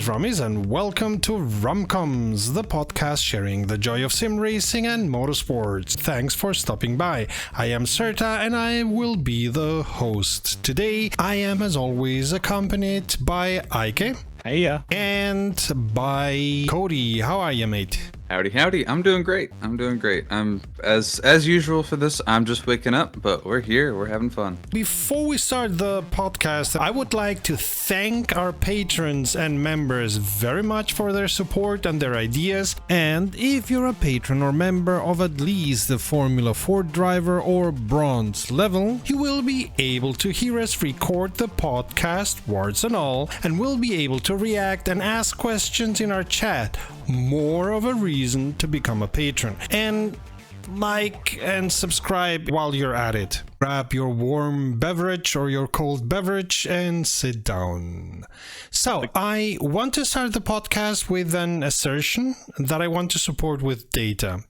is Romis, and welcome to WromComms, the podcast sharing the joy of sim racing and motorsports. Thanks for stopping by. I am Serta, and I will be the host. Today, I am, as always, accompanied by Ike. Hey, and by Cody. How are you, mate? Howdy. I'm doing great. I'm as usual for this. I'm just waking up, but we're here. We're having fun. Before we start the podcast, I would like to thank our patrons and members very much for their support and their ideas. And if you're a patron or member of at least the Formula 4 driver or bronze level, you will be able to hear us record the podcast, words and all, and will be able to react and ask questions in our chat. More of a reason to become a patron. And like and subscribe while you're at it. Grab your warm beverage or your cold beverage and sit down. So, I want to start the podcast with an assertion that I want to support with data.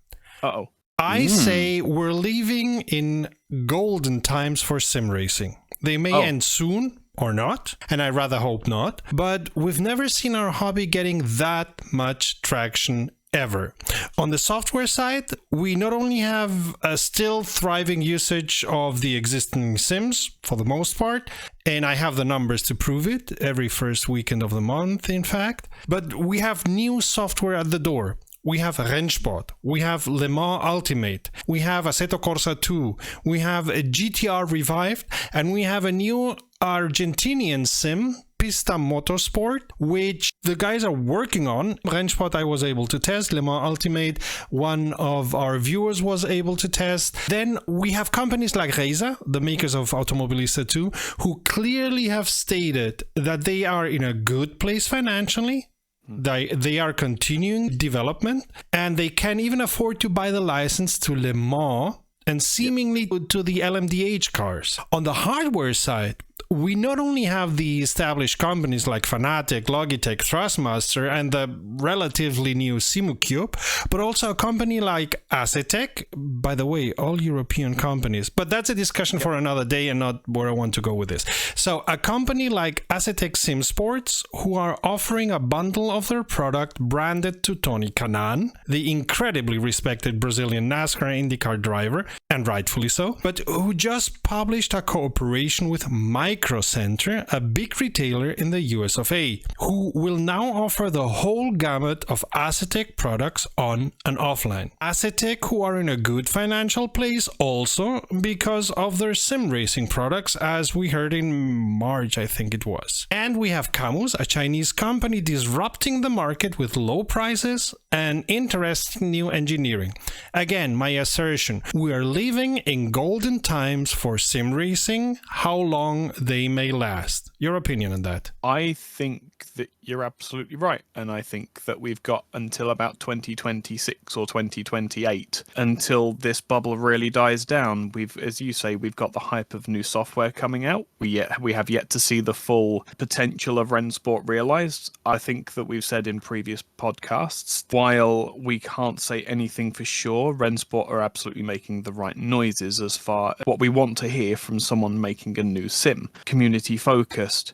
I say we're living in golden times for sim racing. They may end soon, or not, and I rather hope not, but we've never seen our hobby getting that much traction ever. On the software side, we not only have a still thriving usage of the existing sims, for the most part, and I have the numbers to prove it, every first weekend of the month, in fact, but we have new software at the door. We have Rennsport, we have Le Mans Ultimate, we have Assetto Corsa 2, we have a GTR Revived, and we have a new Argentinian sim, Pista Motorsport, which the guys are working on. Rennsport I was able to test, Le Mans Ultimate one of our viewers was able to test. Then we have companies like Reza, the makers of Automobilista 2, who clearly have stated that they are in a good place financially. They are continuing development, and they can even afford to buy the license to Le Mans and seemingly to the LMDH cars. On the hardware side, we not only have the established companies like Fanatec, Logitech, Thrustmaster, and the relatively new Simucube, but also a company like Assetec, by the way, all European companies, but that's a discussion for another day and not where I want to go with this. So a company like Assetec Sim Sports, who are offering a bundle of their product branded to Tony Kanaan, the incredibly respected Brazilian NASCAR IndyCar driver, and rightfully so, but who just published a cooperation with Micro Center, a big retailer in the US of A, who will now offer the whole gamut of Assetec products on and offline. Assetec, who are in a good financial place also because of their sim racing products, as we heard in March, I think it was. And we have Camus, a Chinese company disrupting the market with low prices and interesting new engineering. Again, my assertion, we are living in golden times for sim racing. How long they may last. Your opinion on that? I think that you're absolutely right, and I think that we've got until about 2026 or 2028 until this bubble really dies down. As you say, we've got the hype of new software coming out. We have yet to see the full potential of Rennsport realized. I think that we've said in previous podcasts, while we can't say anything for sure, Rennsport are absolutely making the right noises as far as what we want to hear from someone making a new sim. Community focused,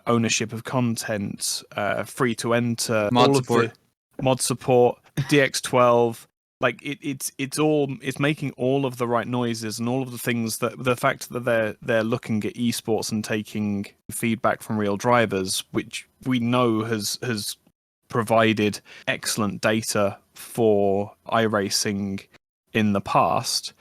ownership of content, free to enter, mod support, DX12. Like it's making all of the right noises and all of the things that the fact that they're looking at esports and taking feedback from real drivers, which we know has provided excellent data for iRacing in the past.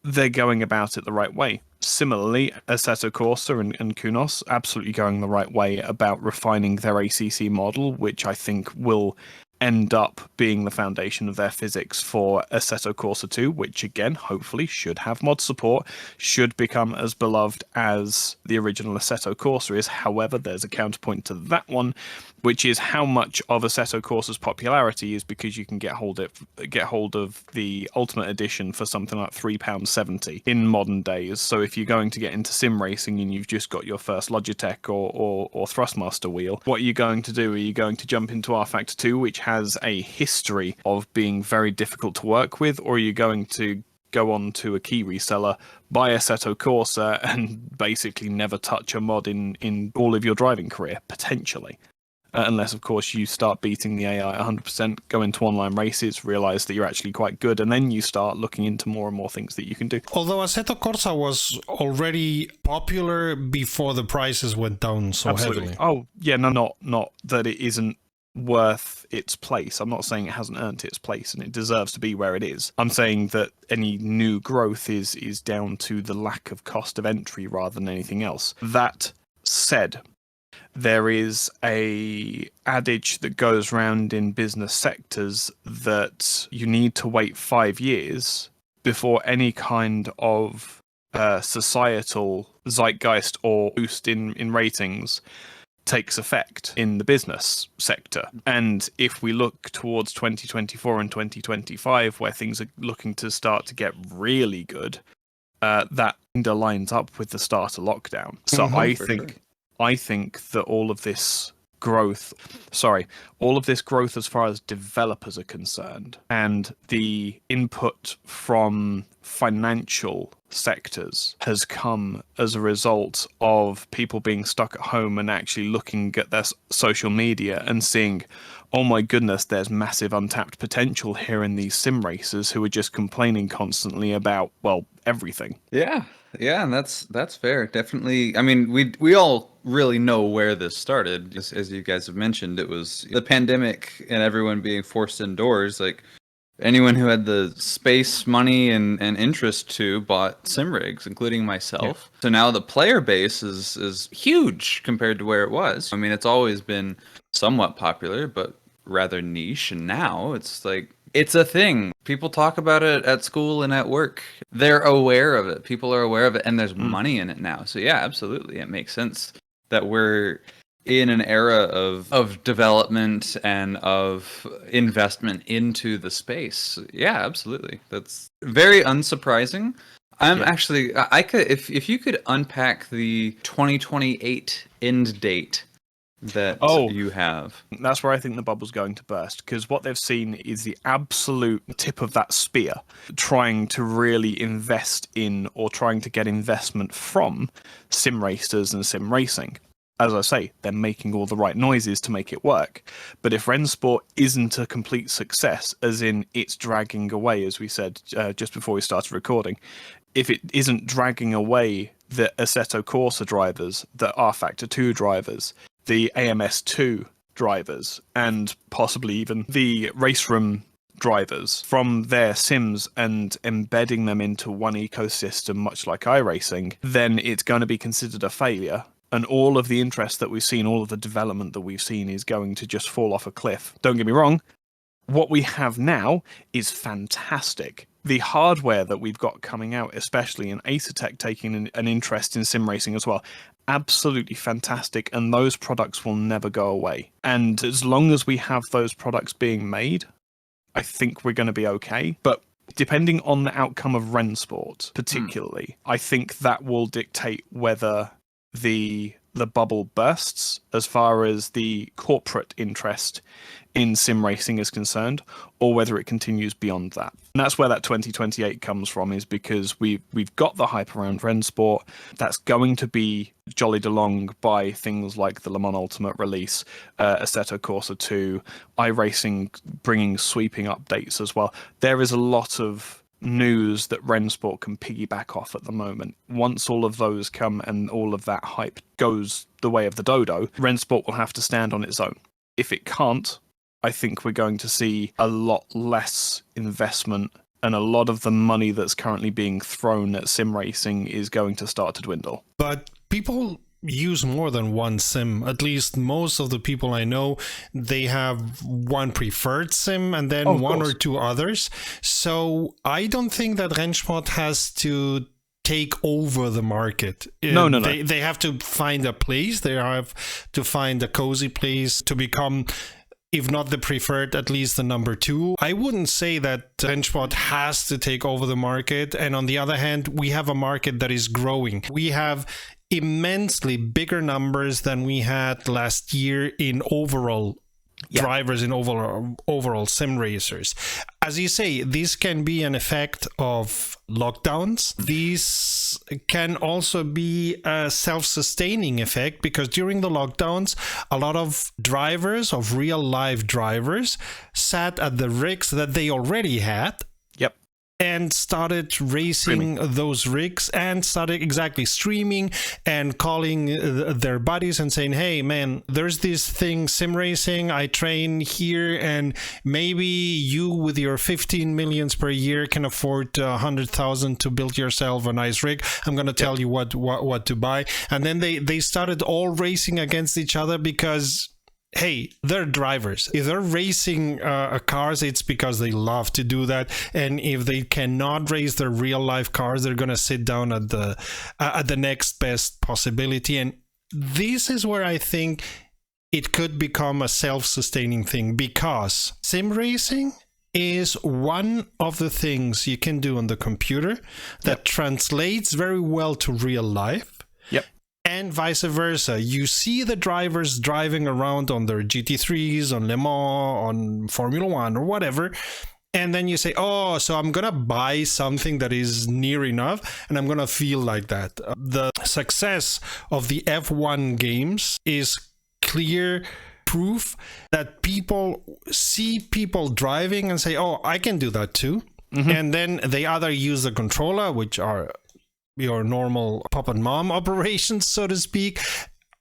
They're going about it the right way. Similarly, Assetto Corsa and Kunos absolutely going the right way about refining their ACC model, which I think will end up being the foundation of their physics for Assetto Corsa 2, which again, hopefully should have mod support, should become as beloved as the original Assetto Corsa is. However, there's a counterpoint to that one, which is how much of Assetto Corsa's popularity is because you can get hold of the Ultimate Edition for something like £3.70 in modern days. So if you're going to get into sim racing and you've just got your first Logitech or Thrustmaster wheel, what are you going to do? Are you going to jump into rFactor 2, which has a history of being very difficult to work with, or are you going to go on to a key reseller, buy Assetto Corsa, and basically never touch a mod in all of your driving career, potentially? unless of course you start beating the AI 100%, go into online races, realize that you're actually quite good, and then you start looking into more and more things that you can do. Although Assetto Corsa was already popular before the prices went down so heavily. Oh yeah, no, not that it isn't worth its place. I'm not saying it hasn't earned its place and it deserves to be where it is. I'm saying that any new growth is down to the lack of cost of entry rather than anything else. That said, there is a adage that goes round in business sectors that you need to wait 5 years before any kind of societal zeitgeist or boost in ratings takes effect in the business sector. And if we look towards 2024 and 2025, where things are looking to start to get really good, that lines up with the start of lockdown. So I think that all of this growth as far as developers are concerned, and the input from financial sectors has come as a result of people being stuck at home and actually looking at their social media and seeing, oh my goodness, there's massive untapped potential here in these sim racers who are just complaining constantly about, well, everything. Yeah, and that's fair. Definitely. I mean, we all really know where this started. As you guys have mentioned, it was the pandemic and everyone being forced indoors. Like, anyone who had the space, money, and interest to bought sim rigs, including myself. Yeah. So now the player base is huge compared to where it was. I mean, it's always been somewhat popular, but rather niche. And now it's like, it's a thing. People talk about it at school and at work. They're aware of it. People are aware of it, and there's money in it now. So yeah, absolutely. It makes sense that we're in an era of development and of investment into the space. Yeah, absolutely. That's very unsurprising. Actually, I could, if you could unpack the 2028 end date that you have. That's where I think the bubble's going to burst, because what they've seen is the absolute tip of that spear, trying to really invest in, or trying to get investment from, sim racers and sim racing. As I say, they're making all the right noises to make it work. But if Rennsport isn't a complete success, as in it's dragging away, as we said just before we started recording, if it isn't dragging away the Assetto Corsa drivers, the R-Factor 2 drivers, the AMS2 drivers, and possibly even the race room drivers from their sims and embedding them into one ecosystem, much like iRacing, then it's going to be considered a failure. And all of the interest that we've seen, all of the development that we've seen is going to just fall off a cliff. Don't get me wrong, what we have now is fantastic. The hardware that we've got coming out, especially in Acertech taking an interest in sim racing as well, absolutely fantastic, and those products will never go away. And as long as we have those products being made, I think we're going to be okay. But depending on the outcome of Rennsport, particularly, I think that will dictate whether the bubble bursts as far as the corporate interest in sim racing is concerned, or whether it continues beyond that. And that's where that 2028 comes from, is because we've got the hype around Rennsport. That's going to be jollied along by things like the Le Mans Ultimate release, Assetto Corsa 2, iRacing bringing sweeping updates as well. There is a lot of news that Rennsport can piggyback off at the moment. Once all of those come and all of that hype goes the way of the dodo, Rennsport will have to stand on its own. If it can't, I think we're going to see a lot less investment, and a lot of the money that's currently being thrown at sim racing is going to start to dwindle. But people use more than one sim. At least most of the people I know, they have one preferred sim and then one or two others. So I don't think that Rennsport has to take over the market. No. They have to find a place. They have to find a cozy place to become, if not the preferred, at least the number 2. I wouldn't say that Rennsport has to take over the market. And on the other hand, we have a market that is growing. We have immensely bigger numbers than we had last year in overall drivers in overall sim racers. As you say, this can be an effect of lockdowns. These can also be a self-sustaining effect, because during the lockdowns, a lot of drivers, of real life drivers, sat at the rigs that they already had. Yep. And started racing those rigs and started streaming and calling their buddies and saying, hey man, there's this thing, sim racing, I train here, and maybe you with your 15 millions per year can afford 100,000 to build yourself a nice rig. I'm going to tell you what to buy. And then they started all racing against each other because, hey, they're drivers. If they're racing cars, it's because they love to do that. And if they cannot race their real life cars, they're gonna sit down at the next best possibility. And this is where I think it could become a self-sustaining thing, because sim racing is one of the things you can do on the computer that translates very well to real life. Yep. And vice versa. You see the drivers driving around on their GT3s, on Le Mans, on Formula One, or whatever. And then you say, oh, so I'm going to buy something that is near enough, and I'm going to feel like that. The success of the F1 games is clear proof that people see people driving and say, oh, I can do that too. Mm-hmm. And then they either use the controller, which are your normal pop and mom operations, so to speak,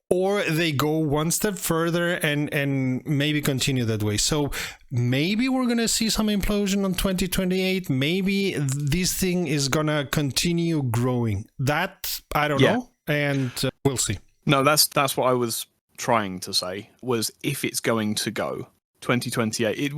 or they go one step further and maybe continue that way. So maybe we're going to see some implosion on 2028. Maybe this thing is going to continue growing. That, I don't know. And we'll see. No, that's what I was trying to say, was if it's going to go 2028,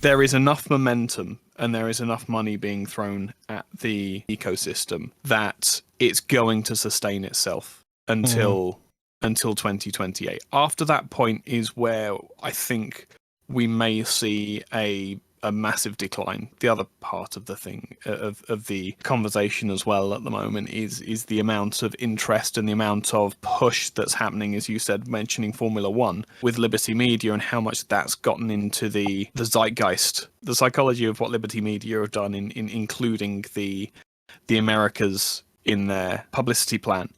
there is enough momentum and there is enough money being thrown at the ecosystem that it's going to sustain itself until 2028. After that point is where I think we may see a massive decline. The other part of the thing, of the conversation as well at the moment, is the amount of interest and the amount of push that's happening, as you said, mentioning Formula One with Liberty Media, and how much that's gotten into the zeitgeist, the psychology of what Liberty Media have done in including the Americas in their publicity plan.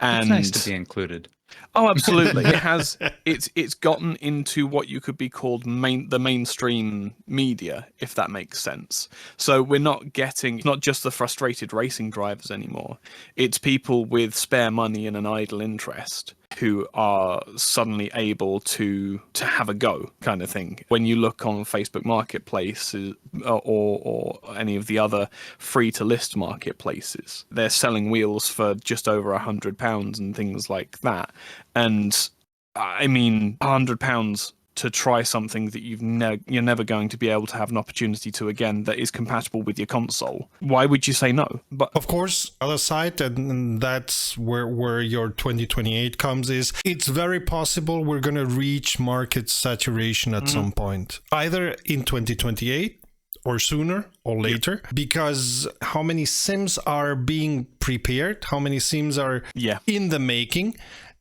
And it's nice to be included. Oh, absolutely. It has. It's gotten into what you could be called the mainstream media, if that makes sense. So we're not getting not just the frustrated racing drivers anymore. It's people with spare money and an idle interest who are suddenly able to have a go, kind of thing. When you look on Facebook Marketplace or any of the other free-to-list marketplaces, they're selling wheels for just over £100 and things like that. And I mean, £100 to try something that you're never going to be able to have an opportunity to again, that is compatible with your console. Why would you say no? But of course, other side, and that's where your 2028 comes, is it's very possible we're going to reach market saturation at some point, either in 2028 or sooner or later, because how many sims are being prepared, how many sims are in the making,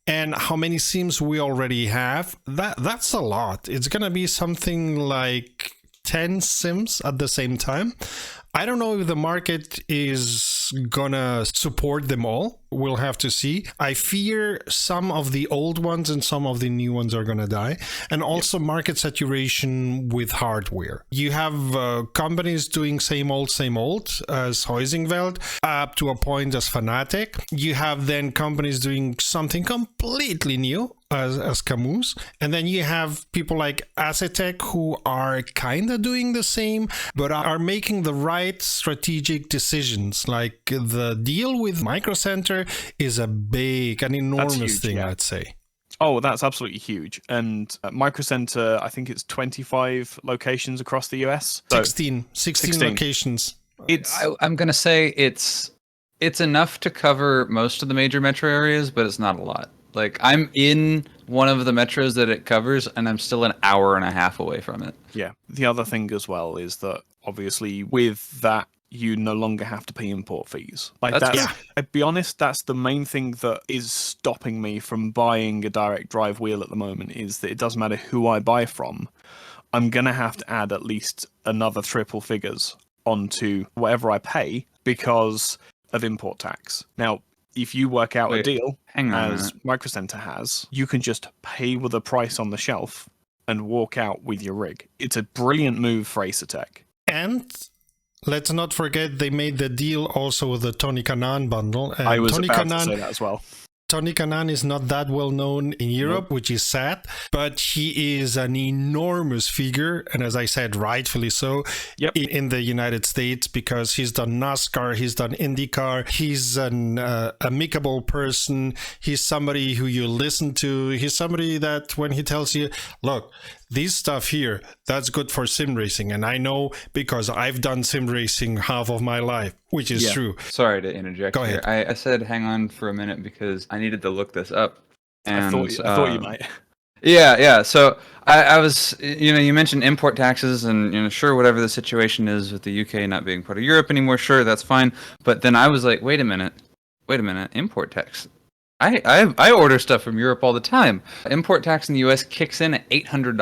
and how many sims we already have. That's a lot. It's gonna be something like 10 sims at the same time. I don't know if the market is gonna support them all. We'll have to see. I fear some of the old ones and some of the new ones are gonna die. And also market saturation with hardware. You have companies doing same old as Huizingveld, up to a point as Fanatec. You have then companies doing something completely new as Camus. And then you have people like Acetec who are kind of doing the same, but are making the right strategic decisions. Like the deal with Micro Center is an enormous thing, I'd say. Oh, that's absolutely huge. And Micro Center, I think it's 25 locations across the US. So 16 locations. I'm going to say it's enough to cover most of the major metro areas, but it's not a lot. Like, I'm in one of the metros that it covers, and I'm still an hour and a half away from it. Yeah. The other thing as well is that, obviously, with that, you no longer have to pay import fees. Like That's that's I'd be honest, that's the main thing that is stopping me from buying a direct drive wheel at the moment, is that it doesn't matter who I buy from, I'm gonna have to add at least another triple figures onto whatever I pay because of import tax. Now, if you work out a deal, as Micro Center has, you can just pay with a price on the shelf and walk out with your rig. It's a brilliant move for Acertech. And let's not forget they made the deal also with the Tony Kanaan bundle. And I was Tony about Kanaan, to say that as well. Tony Kanaan is not that well known in Europe, which is sad, but he is an enormous figure, and as I said, rightfully so, in the United States, because he's done NASCAR, he's done IndyCar, he's an amicable person, he's somebody who you listen to, he's somebody that when he tells you, look, this stuff here, that's good for sim racing. And I know because I've done sim racing half of my life, which is true. Sorry to interject. Go ahead. I said hang on for a minute because I needed to look this up. And, I thought you might. Yeah. So I was, you mentioned import taxes and, sure, whatever the situation is with the UK not being part of Europe anymore, sure, that's fine. But then I was like, wait a minute, import tax. I order stuff from Europe all the time. Import tax in the US kicks in at $800.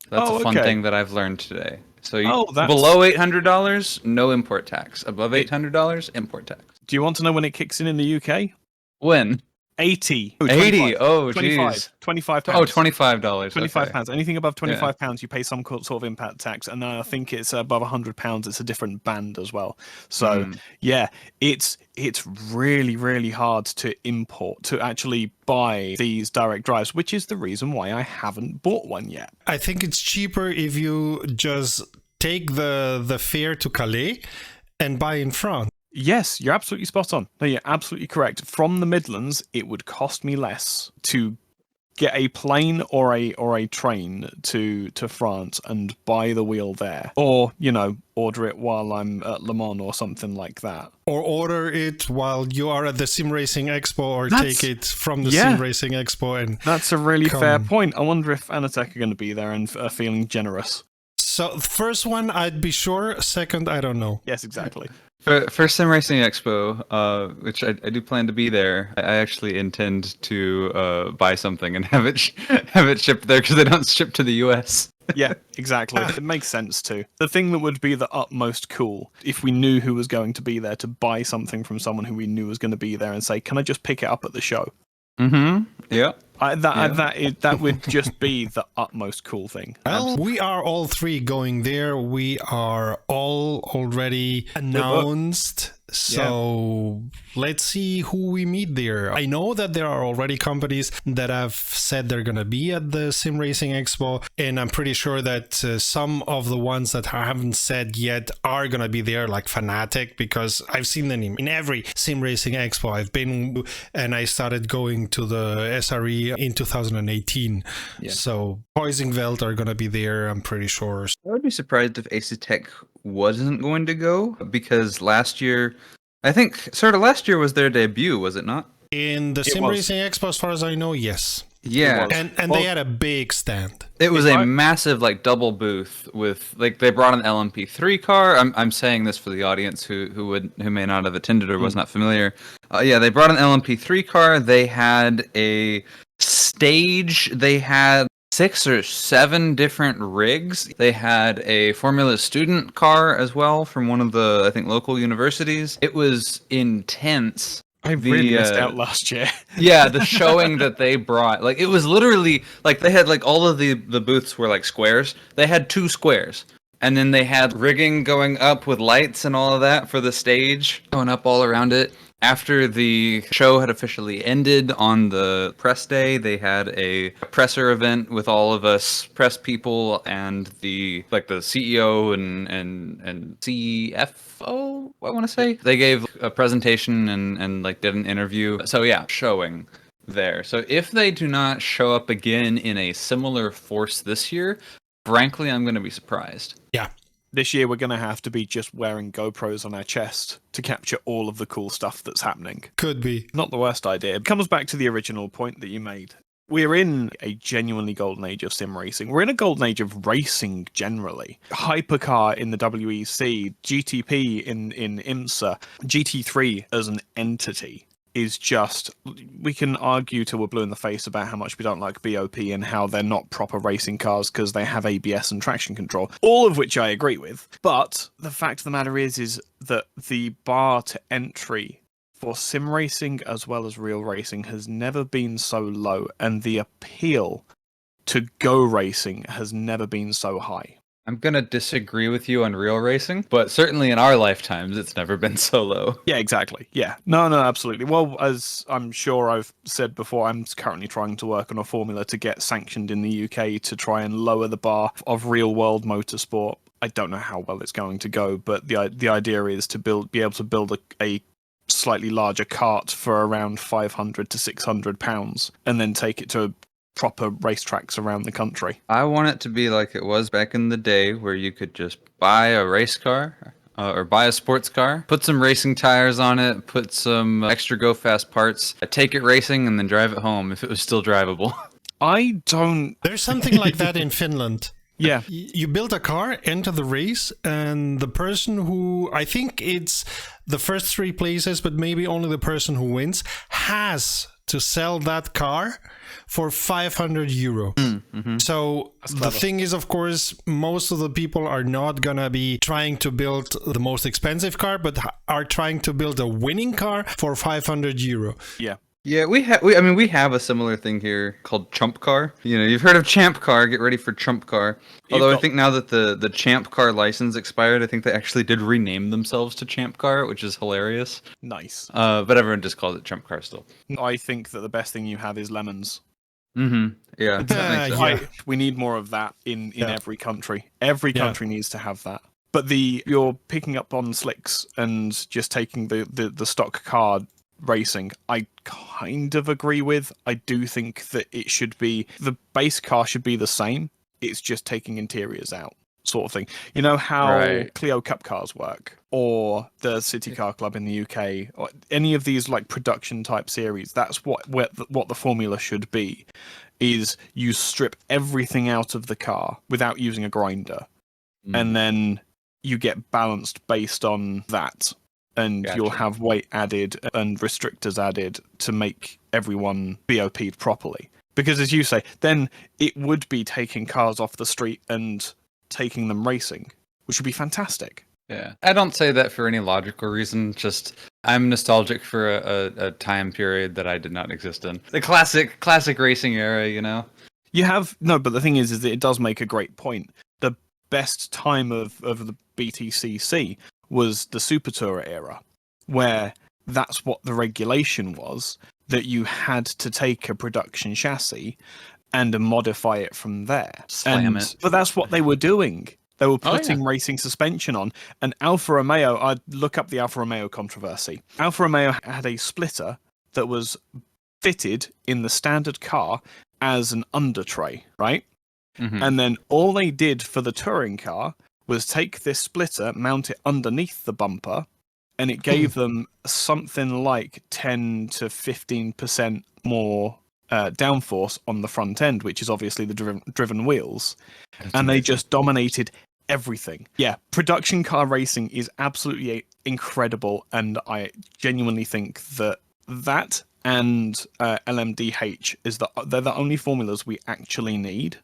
That's a fun thing that I've learned today. So below $800, no import tax. Above $800, import tax. Do you want to know when it kicks in the UK? When? 80. 80. Oh, 25. geez. £25. Oh, $25. £25. Anything above £25, you pay some sort of impact tax, and then I think it's above £100. It's a different band as well. So it's really, really hard to import, to actually buy these direct drives, which is the reason why I haven't bought one yet. I think it's cheaper if you just take the fare to Calais and buy in France. Yes, you're absolutely spot on. No, you're absolutely correct. From the Midlands, it would cost me less to get a plane or a train to France and buy the wheel there, or order it while I'm at Le Mans or something like that, or order it while you are at the Sim Racing Expo, or take it from the Sim Racing Expo. And that's a really fair point. I wonder if Anatech are going to be there and are feeling generous. So first one, I'd be sure. Second, I don't know. Yes, exactly. For Sim Racing Expo, which I do plan to be there, I actually intend to buy something and have it shipped there because they don't ship to the US. Yeah, exactly. It makes sense too. The thing that would be the utmost cool, if we knew who was going to be there, to buy something from someone who we knew was going to be there and say, "Can I just pick it up at the show?" Mm-hmm. Yeah. That would just be the utmost cool thing. Well, we are all three going there. We are all already announced. So let's see who we meet there. I know that there are already companies that have said they're going to be at the Sim Racing Expo, and I'm pretty sure that some of the ones that haven't said yet are going to be there, like Fanatec, because I've seen them in every Sim Racing Expo I've been, and I started going to the SRE in 2018. So Poisingveld are going to be there, I'm pretty sure. I would be surprised if Acertech wasn't going to go, because last year was their debut, was it not? In the Sim Racing Expo, as far as I know, yes. Yeah. And they had a big stand. It was a massive double booth with they brought an LMP3 car. I'm saying this for the audience who may not have attended or was not familiar. They brought an LMP3 car. They had a stage. They had 6 or 7 different rigs. They had a Formula student car as well from one of the, I think, local universities. It was intense. I really missed out last year. Yeah, the showing that they brought, it was literally they had all of the booths were squares. They had 2 squares. And then they had rigging going up with lights and all of that for the stage going up all around it. After the show had officially ended on the press day, they had a presser event with all of us press people and the CEO and CFO, I want to say. They gave a presentation and did an interview. So showing there. So if they do not show up again in a similar force this year, frankly, I'm going to be surprised. Yeah. This year, we're going to have to be just wearing GoPros on our chest to capture all of the cool stuff that's happening. Could be. Not the worst idea. It comes back to the original point that you made. we're in a genuinely golden age of sim racing. We're in a golden age of racing generally. Hypercar in the WEC, GTP in IMSA, GT3 as an entity is just, we can argue till we're blue in the face about how much we don't like BOP and how they're not proper racing cars because they have ABS and traction control, all of which I agree with. But the fact of the matter is that the bar to entry for sim racing as well as real racing has never been so low, and the appeal to go racing has never been so high. I'm going to disagree with you on real racing, but certainly in our lifetimes, it's never been so low. Yeah, exactly. Yeah. No, absolutely. Well, as I'm sure I've said before, I'm currently trying to work on a formula to get sanctioned in the UK to try and lower the bar of real world motorsport. I don't know how well it's going to go, but the idea is to be able to build a slightly larger kart for around 500 to 600 pounds and then take it to proper racetracks around the country. I want it to be like it was back in the day where you could just buy a race car or buy a sports car, put some racing tires on it, put some extra go fast parts, take it racing, and then drive it home if it was still drivable. There's something like that in Finland. Yeah. You build a car, enter the race, and the person who, I think it's the first 3 places, but maybe only the person who wins, has to sell that car for 500 euro. So the thing is, of course, most of the people are not gonna be trying to build the most expensive car, but are trying to build a winning car for 500 euro. Yeah. Yeah, we have a similar thing here called Chump Car. You know, you've heard of Champ Car. Get ready for Chump Car. Although I think now that the Champ Car license expired, I think they actually did rename themselves to Champ Car, which is hilarious. Nice. But everyone just calls it Chump Car still. I think that the best thing you have is lemons. Yeah. That makes sense. We need more of that in every country. Every country needs to have that. But you're picking up on slicks and just taking the stock car racing, I kind of agree with. I do think that it should be, the base car should be the same. It's just taking interiors out, sort of thing. You know how Clio Cup cars work, or the City Car Club in the UK, or any of these like production type series. That's what the formula should be. Is you strip everything out of the car without using a grinder, and then you get balanced based on that. And you'll have weight added and restrictors added to make everyone BOP'd properly. Because as you say, then it would be taking cars off the street and taking them racing, which would be fantastic. Yeah, I don't say that for any logical reason. Just I'm nostalgic for a time period that I did not exist in. The classic racing era, you know? But the thing is that it does make a great point. The best time of the BTCC was the Super Tourer era, where that's what the regulation was, that you had to take a production chassis and modify it from there. Slam it. But that's what they were doing. They were putting racing suspension on. And Alfa Romeo, I'd look up the Alfa Romeo controversy. Alfa Romeo had a splitter that was fitted in the standard car as an under tray, right? And then all they did for the touring car was take this splitter, mount it underneath the bumper, and it gave them something like 10 to 15% more downforce on the front end, which is obviously the driven wheels. That's amazing. They just dominated everything. Yeah, production car racing is absolutely incredible, and I genuinely think that and LMDH they're the only formulas we actually need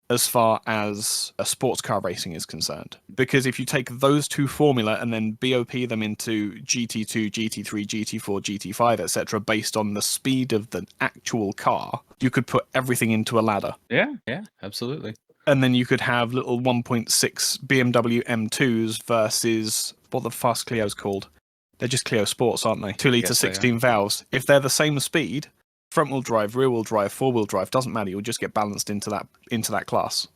as far as a sports car racing is concerned. Because if you take those two formula and then BOP them into GT2, GT3, GT4, GT5, etc., based on the speed of the actual car, you could put everything into a ladder. Yeah, absolutely. And then you could have little 1.6 BMW M2s versus, what the fast Clio's called? They're just Clio Sports, aren't they? 2 litre 16 valves. If they're the same speed, front wheel drive, rear wheel drive, 4-wheel drive, doesn't matter. You'll just get balanced into that class.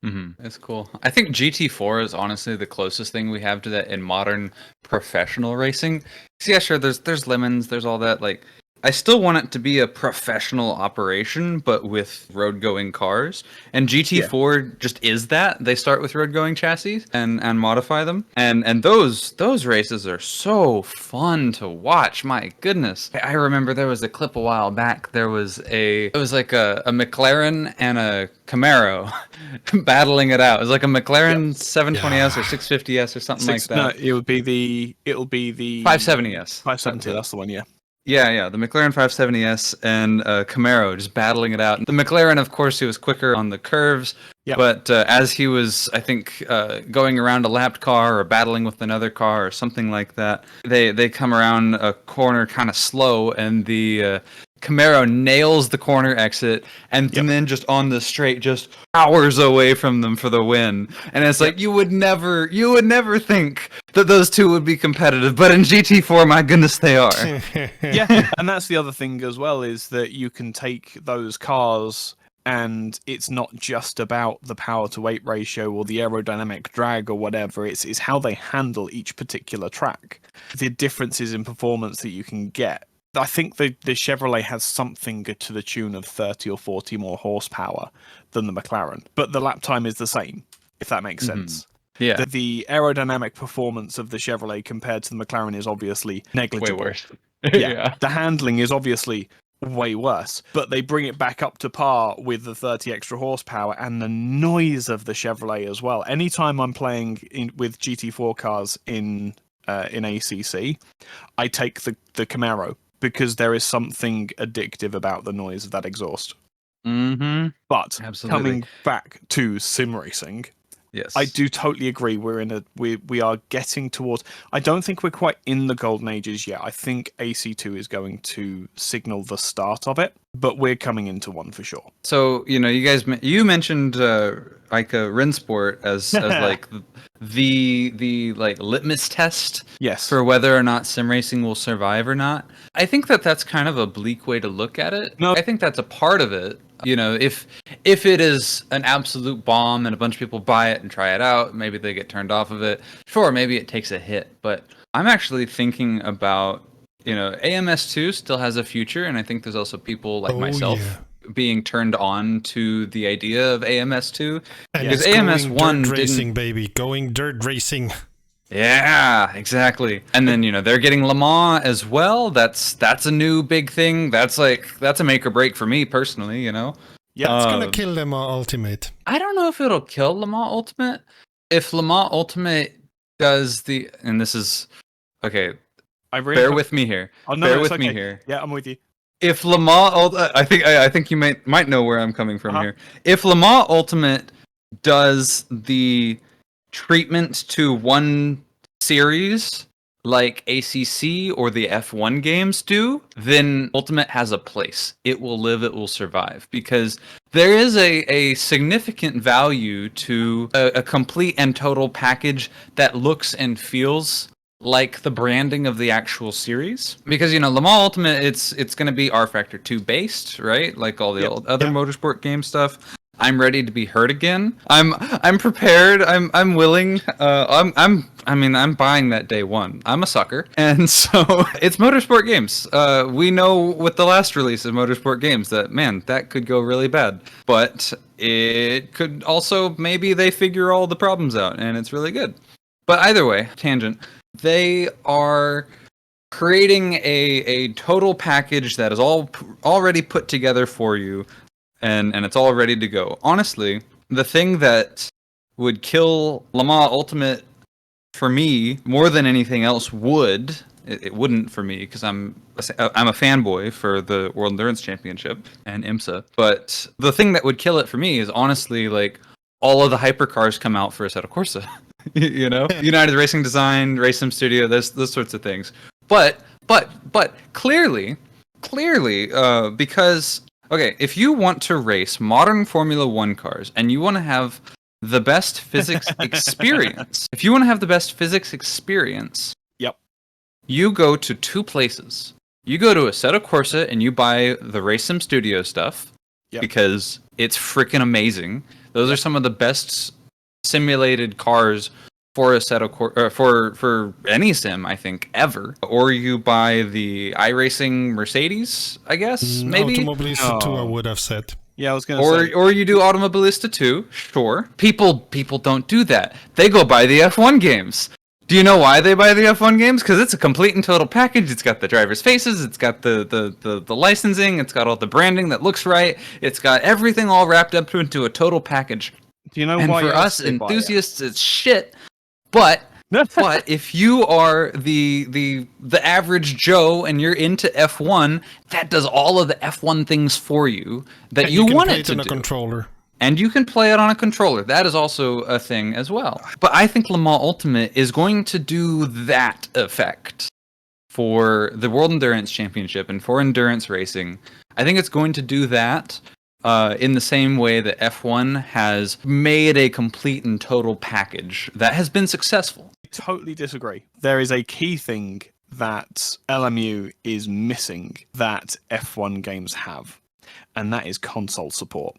That's cool. I think GT4 is honestly the closest thing we have to that in modern professional racing. So yeah, sure. There's lemons. There's all that. Like I still want it to be a professional operation, but with road-going cars. And GT4 just is that. They start with road-going chassis and modify them. And those races are so fun to watch. My goodness. I remember there was a clip a while back. It was like a McLaren and a Camaro battling it out. It was like a McLaren 720S or 650S or something like that. No, it'll be the 570S. 570. That's the one. Yeah. Yeah, the McLaren 570S and Camaro just battling it out. The McLaren, of course, he was quicker on the curves, but as he was, I think, going around a lapped car or battling with another car or something like that, they come around a corner kind of slow, and the Camaro nails the corner exit, and then just on the straight, just hours away from them for the win. And it's like you would never think that those two would be competitive, but in GT4, my goodness, they are. Yeah, and that's the other thing as well, is that you can take those cars, and it's not just about the power to weight ratio or the aerodynamic drag or whatever. It's how they handle each particular track, the differences in performance that you can get. I think the Chevrolet has something to the tune of 30 or 40 more horsepower than the McLaren, but the lap time is the same, if that makes sense. Yeah. The aerodynamic performance of the Chevrolet compared to the McLaren is obviously negligible. Way worse. Yeah. The handling is obviously way worse, but they bring it back up to par with the 30 extra horsepower and the noise of the Chevrolet as well. Anytime I'm playing with GT4 cars in ACC, I take the Camaro, because there is something addictive about the noise of that exhaust. Mm-hmm. But Absolutely. Coming back to sim racing, yes, I do totally agree. We are getting towards. I don't think we're quite in the golden ages yet. I think AC2 is going to signal the start of it, but we're coming into one for sure. So you mentioned like a Rensport as like the like litmus test, yes, for whether or not sim racing will survive or not. I think that's kind of a bleak way to look at it. No, I think that's a part of it. If it is an absolute bomb and a bunch of people buy it and try it out, maybe they get turned off of it. Sure, maybe it takes a hit, but I'm actually thinking about, AMS2 still has a future, and I think there's also people like myself being turned on to the idea of AMS2. And because it's AMS1 dirt racing, baby, going dirt racing. Yeah, exactly. And then they're getting Le Mans as well. That's a new big thing. That's a make or break for me personally. Yeah, it's gonna kill Le Mans Ultimate. I don't know if it'll kill Le Mans Ultimate. If Le Mans Ultimate does and this is okay. Bear with me here. Oh, no, bear with me here. Yeah, I'm with you. If Le Mans, I think you might know where I'm coming from here. If Le Mans Ultimate does the treatment to one series like ACC or the F1 games do, then Ultimate has a place. It will live, it will survive, because there is a significant value to a complete and total package that looks and feels like the branding of the actual series. Because Le Mans Ultimate, it's going to be R Factor 2 based, right? Like all the other motorsport game stuff. I'm ready to be hurt again. I'm prepared. I'm willing. I'm buying that day one. I'm a sucker. And so it's motorsport games. We know with the last release of motorsport games that, man, that could go really bad. But it could also, maybe they figure all the problems out and it's really good. But either way, tangent, they are creating a total package that is all already put together for you. And it's all ready to go. Honestly, the thing that would kill Le Mans Ultimate for me more than anything else it wouldn't for me, because I'm a fanboy for the World Endurance Championship and IMSA. But the thing that would kill it for me is honestly like all of the hypercars come out for Assetto Corsa. United Racing Design, Race Sim Studio, those sorts of things. But clearly, because. Okay, if you want to race modern Formula 1 cars and you want to have the best physics experience, you go to two places. You go to Assetto Corsa and you buy the Race Sim Studio stuff, because it's freaking amazing. Those are some of the best simulated cars for for any sim, I think, ever. Or you buy the iRacing Mercedes, I guess, maybe. Automobilista 2, I would have said. Yeah, I was going to say. Or you do Automobilista 2, sure. People don't do that. They go buy the F1 games. Do you know why they buy the F1 games? Because it's a complete and total package. It's got the drivers' faces, it's got the licensing, it's got all the branding that looks right, it's got everything all wrapped up into a total package. Do you know and why? For us enthusiasts, it's shit. But if you are the average Joe and you're into F1, that does all of the F1 things for you that you want it to do. Controller. And you can play it on a controller. That is also a thing as well. But I think Le Mans Ultimate is going to do that effect for the World Endurance Championship and for endurance racing. I think it's going to do that in the same way that F1 has made a complete and total package that has been successful. I totally disagree. There is a key thing that LMU is missing that F1 games have, and that is console support.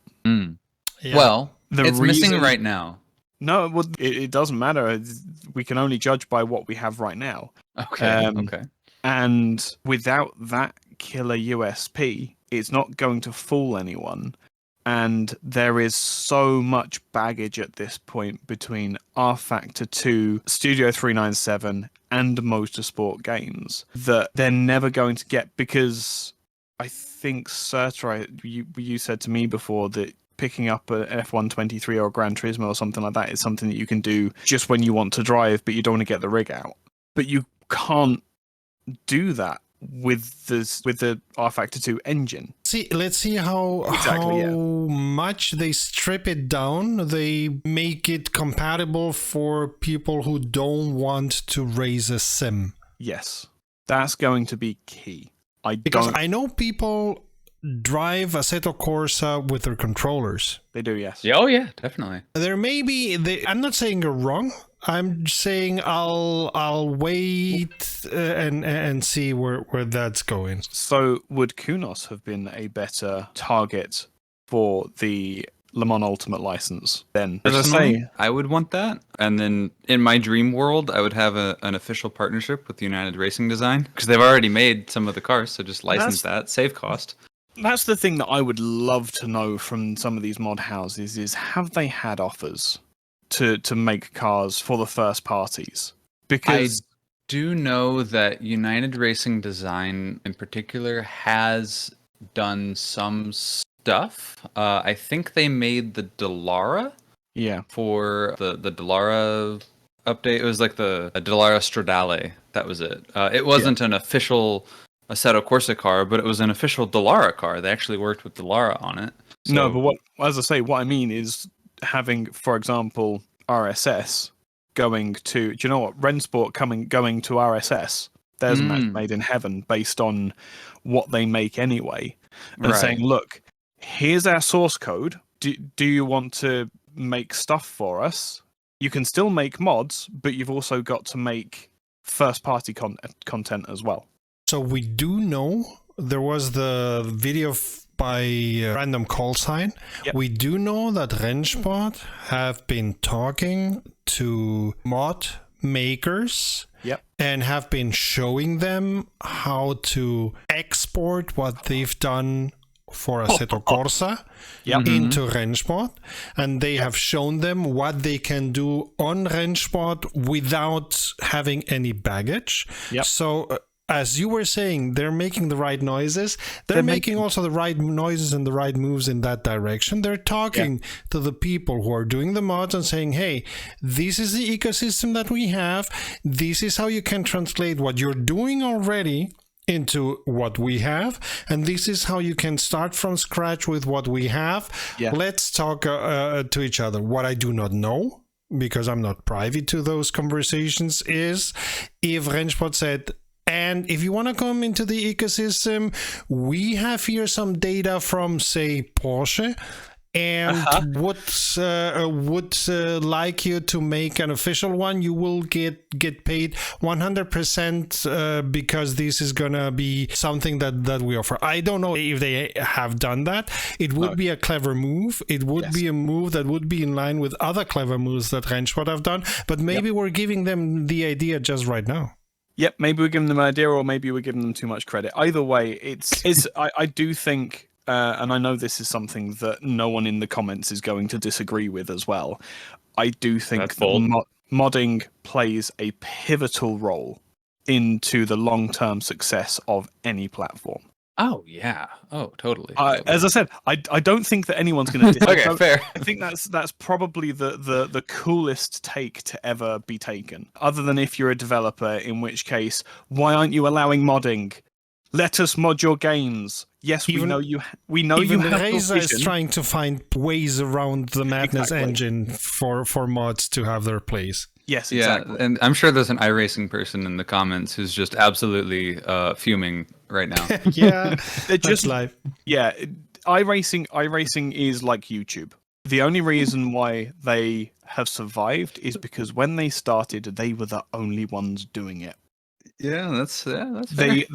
Yeah. Well, it's missing right now. No, well, it doesn't matter. We can only judge by what we have right now. Okay. Okay. And without that killer USP, it's not going to fool anyone. And there is so much baggage at this point between R Factor 2, Studio 397, and Motorsport games that they're never going to get, because I think, Sertra, you said to me before that picking up an F123 or a Gran Turismo or something like that is something that you can do just when you want to drive, but you don't want to get the rig out. But you can't do that with the R Factor 2 engine. Let's see how much they strip it down. They make it compatible for people who don't want to race a sim. Yes, that's going to be key. I know people drive Assetto Corsa with their controllers. They do, yes. Yeah, oh yeah, definitely. There may be. I'm not saying you're wrong. I'm saying I'll wait and see where that's going. So would Kunos have been a better target for the Le Mans Ultimate license then? As I say, I would want that. And then in my dream world, I would have an official partnership with United Racing Design, because they've already made some of the cars, so just license that, save cost. That's the thing that I would love to know from some of these mod houses is, have they had offers to make cars for the first parties? Because I do know that United Racing Design in particular has done some stuff. I think they made the Dallara. Yeah. For the Dallara update. It was like the Dallara Stradale. That was it. It wasn't an official Assetto Corsa car, but it was an official Dallara car. They actually worked with Dallara on it. So... No, but as I say, what I mean is having, for example, RSS going to, do you know what, Rensport going to RSS. There's a match made in heaven based on what they make anyway. And saying, look, here's our source code. Do you want to make stuff for us? You can still make mods, but you've also got to make first-party content as well. So we do know there was the video by Random Call Sign. Yep. We do know that Rennsport have been talking to mod makers and have been showing them how to export what they've done for Assetto Corsa into Rennsport, and they have shown them what they can do on Rennsport without having any baggage. So as you were saying, they're making the right noises. They're making also the right noises and the right moves in that direction. They're talking to the people who are doing the mods and saying, hey, this is the ecosystem that we have. This is how you can translate what you're doing already into what we have. And this is how you can start from scratch with what we have. Let's talk to each other. What I do not know, because I'm not privy to those conversations, is if Rennsport said, and if you want to come into the ecosystem, we have here some data from, say, Porsche, and would like you to make an official one, you will get paid 100% because this is gonna be something that we offer. I don't know if they have done that. It would be a clever move. It would be a move that would be in line with other clever moves that Rennsport have done, but maybe we're giving them the idea just right now. Yep, maybe we're giving them an idea, or maybe we're giving them too much credit. Either way, I do think, and I know this is something that no one in the comments is going to disagree with as well. I do think that modding plays a pivotal role into the long-term success of any platform. Oh yeah. Oh, totally. As I said, I don't think that anyone's going to. Okay, fair. I think that's probably the coolest take to ever be taken. Other than if you're a developer, in which case, why aren't you allowing modding? Let us mod your games. Yes, we know you. We know you. Even Razer is trying to find ways around the Madness engine for mods to have their place. Yes, exactly. Yeah, and I'm sure there's an iRacing person in the comments who's just absolutely fuming right now. Yeah, it's just live. Yeah, iRacing is like YouTube. The only reason why they have survived is because when they started, they were the only ones doing it. Yeah, that's fair. They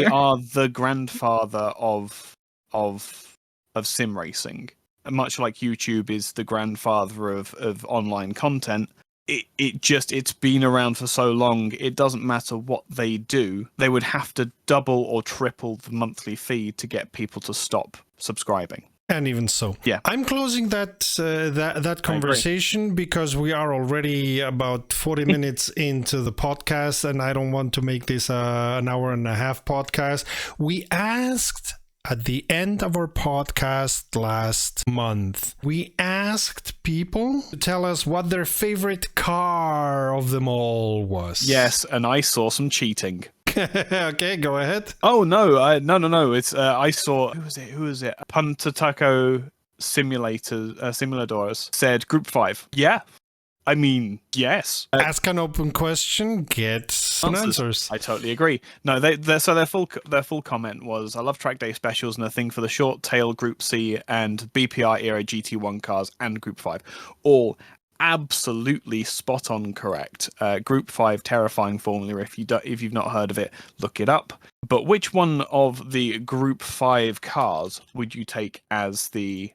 are the grandfather of sim racing, much like YouTube is the grandfather of online content. It's been around for so long, it doesn't matter what they do. They would have to double or triple the monthly fee to get people to stop subscribing. And even so, yeah, I'm closing that conversation because we are already about 40 minutes into the podcast, and I don't want to make this an hour and a half podcast. We asked at the end of our podcast last month, we asked people to tell us what their favorite car of them all was. Yes, and I saw some cheating. Okay, go ahead. Oh no, no! It's I saw who was it? Punta Taco Simuladores said Group 5. Yeah, I mean yes. Ask an open question, get some answers. I totally agree. No, their full comment was, I love track day specials and a thing for the short tail Group C and BPR era GT1 cars and Group 5. All absolutely spot on correct. Group 5 terrifying formula. If you've not heard of it, look it up. But which one of the Group 5 cars would you take as the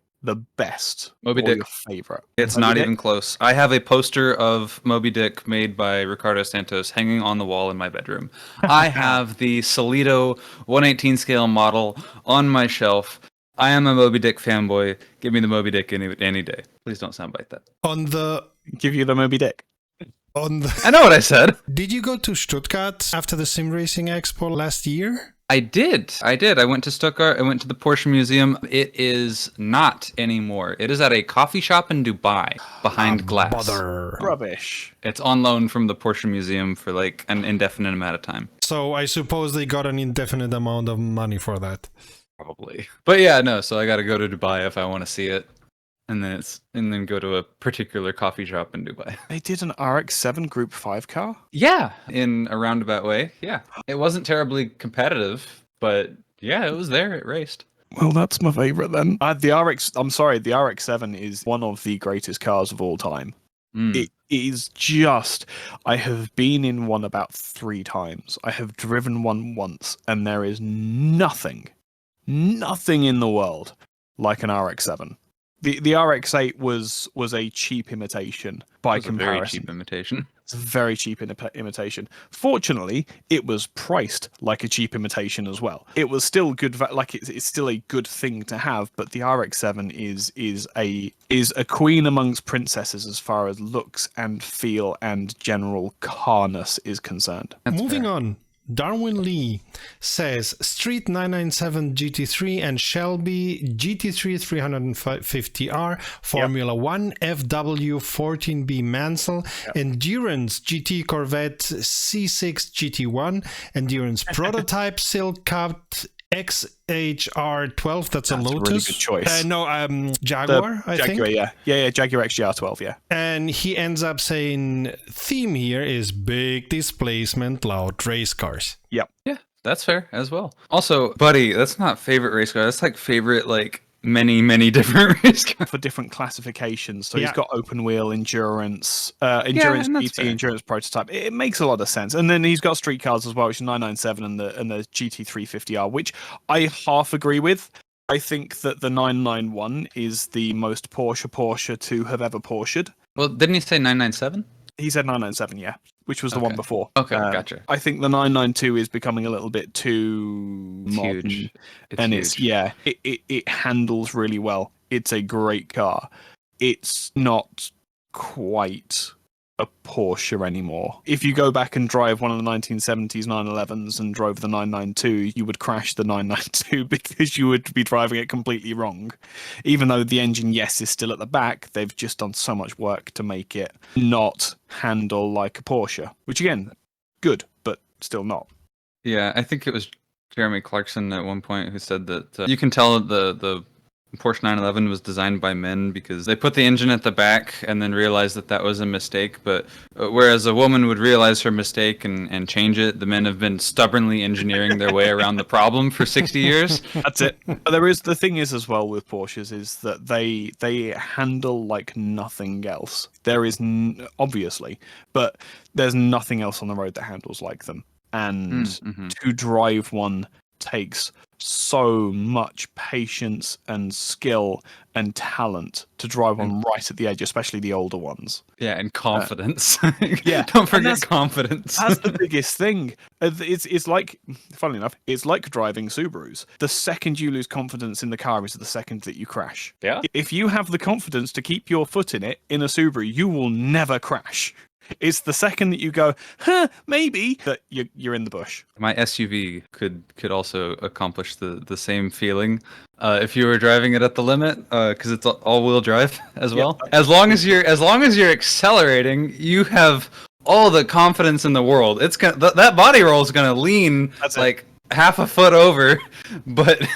best? Moby Dick. Your favorite? It's not even close. I have a poster of Moby Dick made by Ricardo Santos hanging on the wall in my bedroom. I have the Solito 118 scale model on my shelf. I am a Moby Dick fanboy. Give me the Moby Dick any day. Please don't soundbite that. Give you the Moby Dick. I know what I said. Did you go to Stuttgart after the Sim Racing Expo last year? I did. I went to Stuttgart. I went to the Porsche Museum. It is not anymore. It is at a coffee shop in Dubai behind glass. Bother. Rubbish. It's on loan from the Porsche Museum for like an indefinite amount of time. So I suppose they got an indefinite amount of money for that. Probably. But yeah, no, so I got to go to Dubai if I want to see it. And then go to a particular coffee shop in Dubai. They did an RX-7 Group 5 car? Yeah, in a roundabout way. Yeah. It wasn't terribly competitive, but yeah, it was there. It raced. Well, that's my favorite then. The RX-7 is one of the greatest cars of all time. It is just, I have been in one about 3 times. I have driven one once, and there is nothing in the world like an RX-7. The RX-8 was a cheap imitation by comparison. Very cheap imitation. It's a very cheap imitation. Fortunately, it was priced like a cheap imitation as well. It was still good, it's still a good thing to have. But the RX-7 is a queen amongst princesses as far as looks and feel and general carness is concerned. Moving on. Darwin Lee says Street 997 GT3 and Shelby GT3 350R, Formula 1 FW 14B Mansell, Endurance GT Corvette C6 GT1, Endurance Prototype Silk Cut XHR12, that's a Lotus. A really good choice. Jaguar, I think. Yeah, Jaguar XJR12, yeah. And he ends up saying, theme here is big displacement, loud race cars. Yep. Yeah, that's fair as well. Also, buddy, that's not favorite race car. That's like favorite, like, many different race cars. For different classifications. So Yeah. he's got open wheel, endurance, and endurance that's GT, fair. endurance prototype. It makes a lot of sense. And then he's got street cars as well, which is 997 and the GT3 50R, which I half agree with. I think that the 991 is the most Porsche to have ever Porsche'd. Well, didn't he say 997? He said 997, yeah, which was the one before. Okay, gotcha. I think the 992 is becoming a little bit too It's modern. huge. It handles really well. It's a great car. It's not quite a Porsche anymore. If you go back and drive one of the 1970s 911s and drove the 992, you would crash the 992 because you would be driving it completely wrong. Even though the engine, yes, is still at the back, they've just done so much work to make it not handle like a Porsche, which again, good, but still not. Yeah, I think it was Jeremy Clarkson at one point who said that you can tell the Porsche 911 was designed by men because they put the engine at the back and then realized that was a mistake. But whereas a woman would realize her mistake and change it, the men have been stubbornly engineering their way around the problem for 60 years. That's it. But the thing is as well with Porsches is that they handle like nothing else. There is obviously, but there's nothing else on the road that handles like them. And to drive one takes so much patience and skill and talent to drive one right at the edge, especially the older ones. Yeah, and confidence. Yeah, don't forget confidence. That's the biggest thing. It's like, funnily enough, it's like driving Subarus. The second you lose confidence in the car is the second that you crash. Yeah. If you have the confidence to keep your foot in it in a Subaru, you will never crash. It's the second that you go, maybe, that you're in the bush. My SUV could also accomplish the same feeling if you were driving it at the limit, because it's all-wheel drive as well. As long as you're accelerating, you have all the confidence in the world. It's that body roll is gonna lean half a foot over, but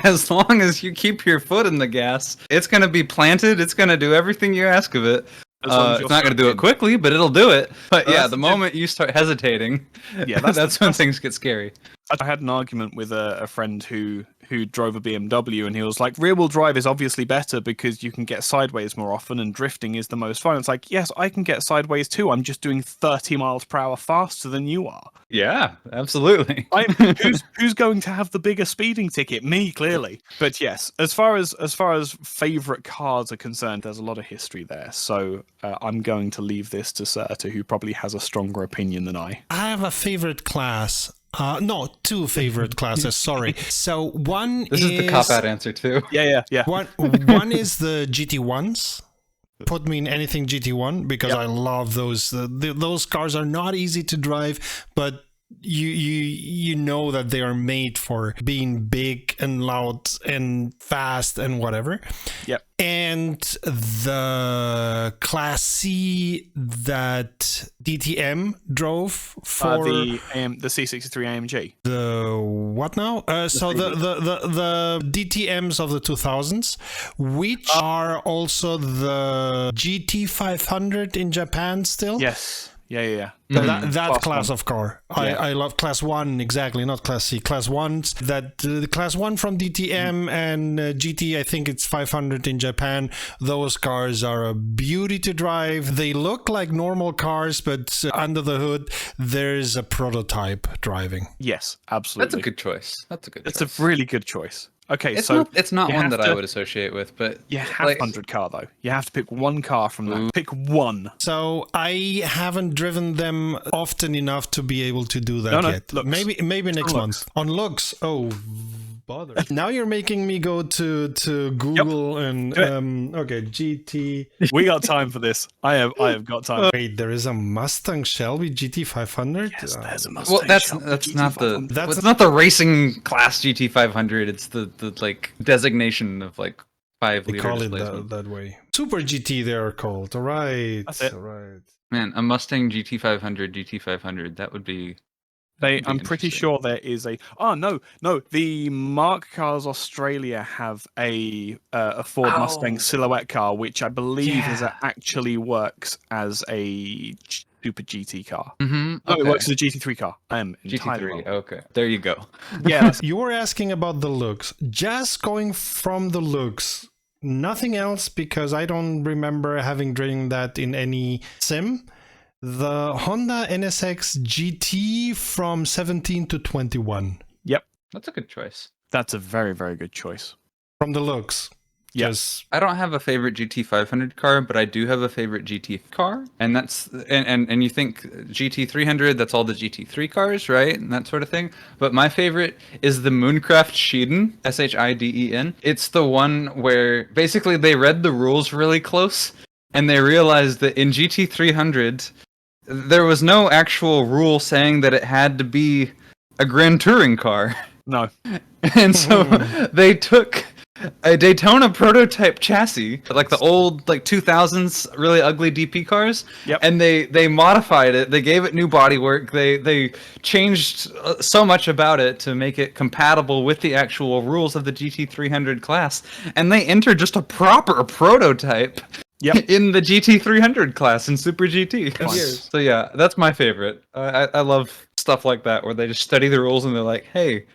as long as you keep your foot in the gas, it's gonna be planted. It's gonna do everything you ask of it. It's not going to do it quickly, but it'll do it. But the moment you start hesitating, that's when things get scary. I had an argument with a friend who drove a BMW, and he was like, rear-wheel drive is obviously better because you can get sideways more often, and drifting is the most fun. It's like, yes, I can get sideways too. I'm just doing 30 miles per hour faster than you are. Yeah, absolutely. Who's going to have the bigger speeding ticket? Me, clearly. But yes, as far as favorite cars are concerned, there's a lot of history there. So I'm going to leave this to Serta, who probably has a stronger opinion than I. I have a favorite class. No, two favorite classes. Sorry. So one is the cop-out answer too. Yeah. One is the GT1s. Put me in anything GT1 because I love those. Those cars are not easy to drive, but you know that they are made for being big and loud and fast and whatever. Yep. And the Class C that DTM drove for the C63 AMG. The what now? So the DTMs of the 2000s, which are also the GT500 in Japan still. Yes. Yeah. That class of car. I love Class 1, exactly, not Class C. Class 1s, the Class 1 from DTM and GT, I think it's 500 in Japan. Those cars are a beauty to drive. They look like normal cars, but under the hood, there's a prototype driving. Yes, absolutely. That's a good choice. It's a really good choice. Okay, it's not one that I would associate with, but you have 100 car though. You have to pick one car from that. Pick one. So I haven't driven them often enough to be able to do that yet. Looks. Maybe next month. On looks. Oh, bother. Now you're making me go to Google and okay, GT. We got time for this. I have got time. Wait, there is a Mustang Shelby GT500. Yes, there's a Mustang. Well, that's not the racing class GT500. It's the like designation of like 5 they liter call displacement. it that way. Super GT they are called. All right. That's it. All right. Man, a Mustang GT500, that would be. I'm pretty sure there is a. Oh no! The Mark Cars Australia have a Ford Mustang silhouette car, which I believe actually works as a Super GT car. Mm-hmm. Oh, Okay. it works as a GT3 car. I am entirely GT3. wrong. Okay, there you go. Yeah, You were asking about the looks. Just going from the looks, nothing else, because I don't remember having driven that in any sim. The Honda NSX GT from 17 to 21. Yep, That's a good choice. that's a very, very good choice. From the looks. Yep. Just I don't have a favorite GT500 car, but I do have a favorite GT car, and that's and you think GT300, that's all the GT3 cars, right, and that sort of thing. But my favorite is the Mooncraft Shiden, Shiden. It's the one where basically they read the rules really close, and they realized that in GT300 there was no actual rule saying that it had to be a Grand Touring car, No. and so they took a Daytona prototype chassis, like the old like 2000s really ugly DP cars, Yep. and they modified it. They gave it new bodywork. They changed so much about it to make it compatible with the actual rules of the GT300 class, and they entered just a proper prototype. Yep. In the GT300 class in Super GT. Nice. So yeah, that's my favorite. I love stuff like that where they just study the rules and they're like, hey,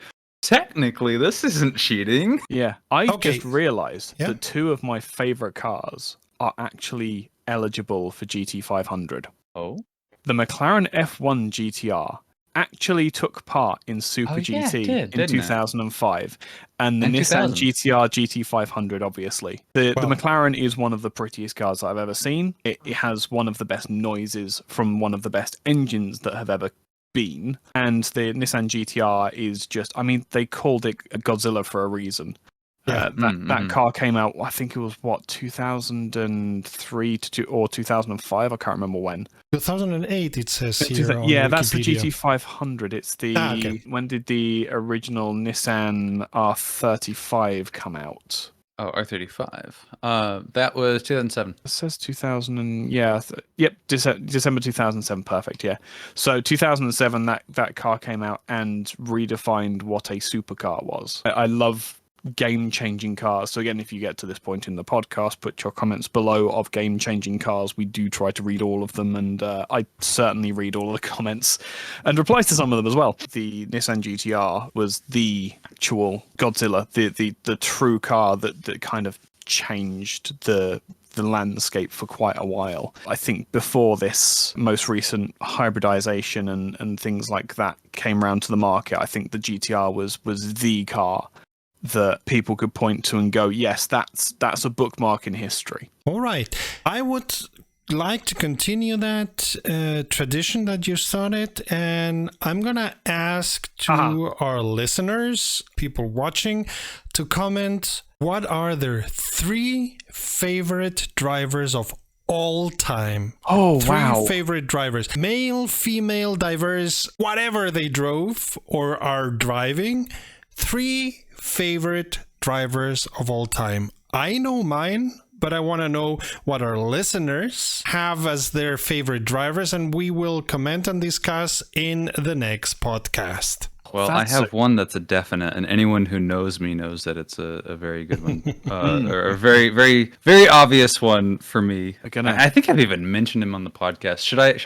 technically this isn't cheating. Yeah, I Okay. just realized Yeah. that two of my favorite cars are actually eligible for GT500. Oh? The McLaren F1 GTR actually took part in Super Oh, yeah, it GT did, in didn't it? 2005, and the In Nissan 2000. GTR GT500, obviously. The Wow. McLaren is one of the prettiest cars I've ever seen. It has one of the best noises from one of the best engines that have ever been, and the Nissan GTR is just, I mean, they called it a Godzilla for a reason. Yeah. That car came out, I think it was what, 2003 or 2005, I can't remember when. 2008 it says here on Yeah, that's the Wikipedia. GT500. It's the okay. When did the original Nissan R35 come out? Oh, R35. That was 2007. It says 2000 and yeah, yep, December 2007. Perfect. Yeah, so 2007 that car came out and redefined what a supercar was. I love game-changing cars. So again, if you get to this point in the podcast, put your comments below of game-changing cars. We do try to read all of them, and I certainly read all of the comments and replies to some of them as well. The Nissan GTR was the actual Godzilla, the true car that kind of changed the landscape for quite a while. I think before this most recent hybridization and things like that came around to the market, I think the GTR was the car that people could point to and go, yes, that's a bookmark in history. All right. I would like to continue that tradition that you started, and I'm going to ask to our listeners, people watching, to comment what are their 3 favorite drivers of all time. Oh, 3 wow. favorite drivers. Male, female, diverse, whatever they drove or are driving. 3 favorite drivers of all time. I know mine, but I want to know what our listeners have as their favorite drivers, and we will comment and discuss in the next podcast. Well, I have one that's a definite, and anyone who knows me knows that it's a very good one, or a very, very, very obvious one for me. I think I've even mentioned him on the podcast. Should I?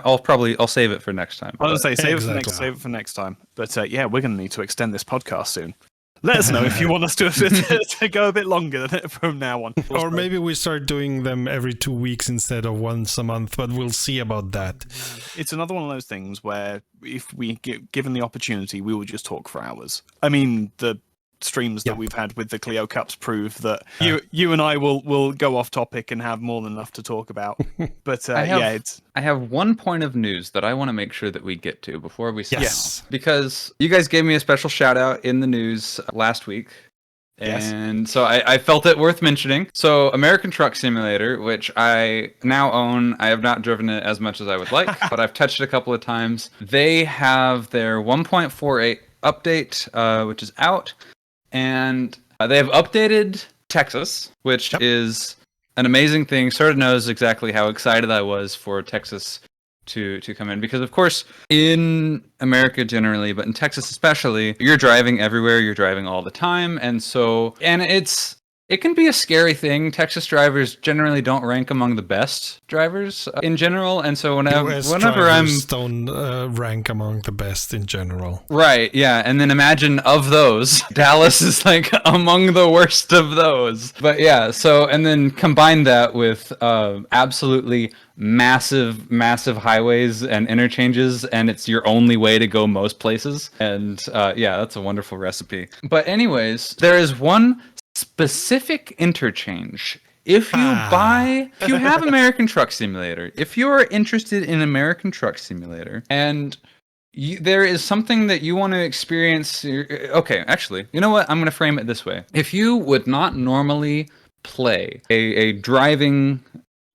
I'll save it for next time. I was going to say save Exactly. it for next time. But yeah, we're going to need to extend this podcast soon. Let us know if you want us to go a bit longer from now on. Or maybe we start doing them every 2 weeks instead of once a month, but we'll see about that. It's another one of those things where if we get given the opportunity, we will just talk for hours. I mean, the streams that we've had with the Clio Cups prove that you and I will go off topic and have more than enough to talk about. But I have one point of news that I want to make sure that we get to before we start. Yes. Because you guys gave me a special shout out in the news last week. And so I felt it worth mentioning. So American Truck Simulator, which I now own, I have not driven it as much as I would like, but I've touched it a couple of times. They have their 1.48 update, which is out. And they have updated Texas, which is an amazing thing. Sort of knows exactly how excited I was for Texas to come in. Because, of course, in America generally, but in Texas especially, you're driving everywhere. You're driving all the time. And it's It can be a scary thing. Texas drivers generally don't rank among the best drivers in general, and so whenever don't rank among the best in general. Right, yeah, and then imagine of those, Dallas is like among the worst of those. But yeah, so and then combine that with absolutely massive highways and interchanges, and it's your only way to go most places. And yeah, that's a wonderful recipe. But anyways, there is one specific interchange. If you have American Truck Simulator, if you are interested in American Truck Simulator, and there is something that you want to experience, okay, actually, you know what? I'm going to frame it this way. If you would not normally play a driving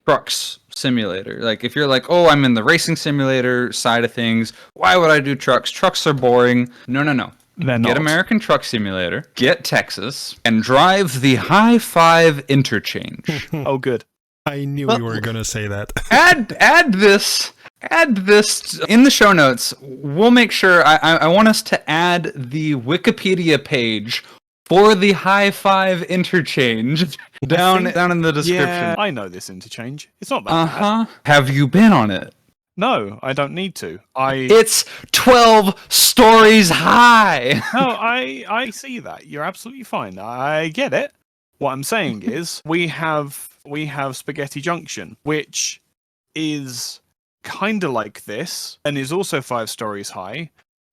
trucks simulator, like if you're like, oh, I'm in the racing simulator side of things, why would I do trucks? Trucks are boring. No. Get American Truck Simulator, get Texas, and drive the High Five interchange. Oh, good. I knew you were going to say that. add this in the show notes. We'll make sure. I want us to add the Wikipedia page for the High Five interchange down in the description. Yeah, I know this interchange. It's not that bad. Have you been on it? No, I don't need to. It's 12 stories high. No, I see that. You're absolutely fine. I get it. What I'm saying is we have Spaghetti Junction, which is kind of like this and is also 5 stories high,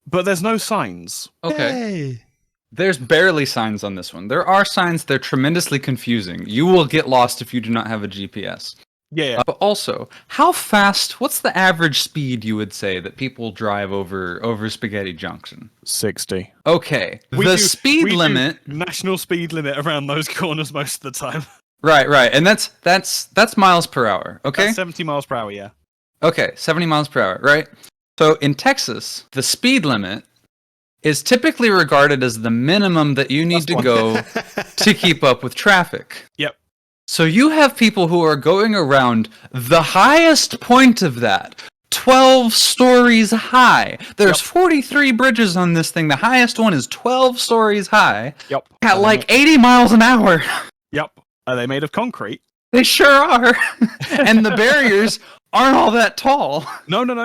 but there's no signs. Okay. Hey. There's barely signs on this one. There are signs. They're tremendously confusing. You will get lost if you do not have a GPS. Yeah. But also, how fast? What's the average speed you would say that people drive over Spaghetti Junction? 60. Okay. The speed limit, national speed limit around those corners most of the time. Right, and that's miles per hour. Okay. That's 70 miles per hour. Yeah. Okay, 70 miles per hour. Right. So in Texas, the speed limit is typically regarded as the minimum that you need to go to keep up with traffic. Yep. So you have people who are going around the highest point of that, 12 stories high. There's 43 bridges on this thing. The highest one is 12 stories high. Yep. At like 80 miles an hour. Yep. Are they made of concrete? They sure are. And the barriers aren't all that tall. No, they're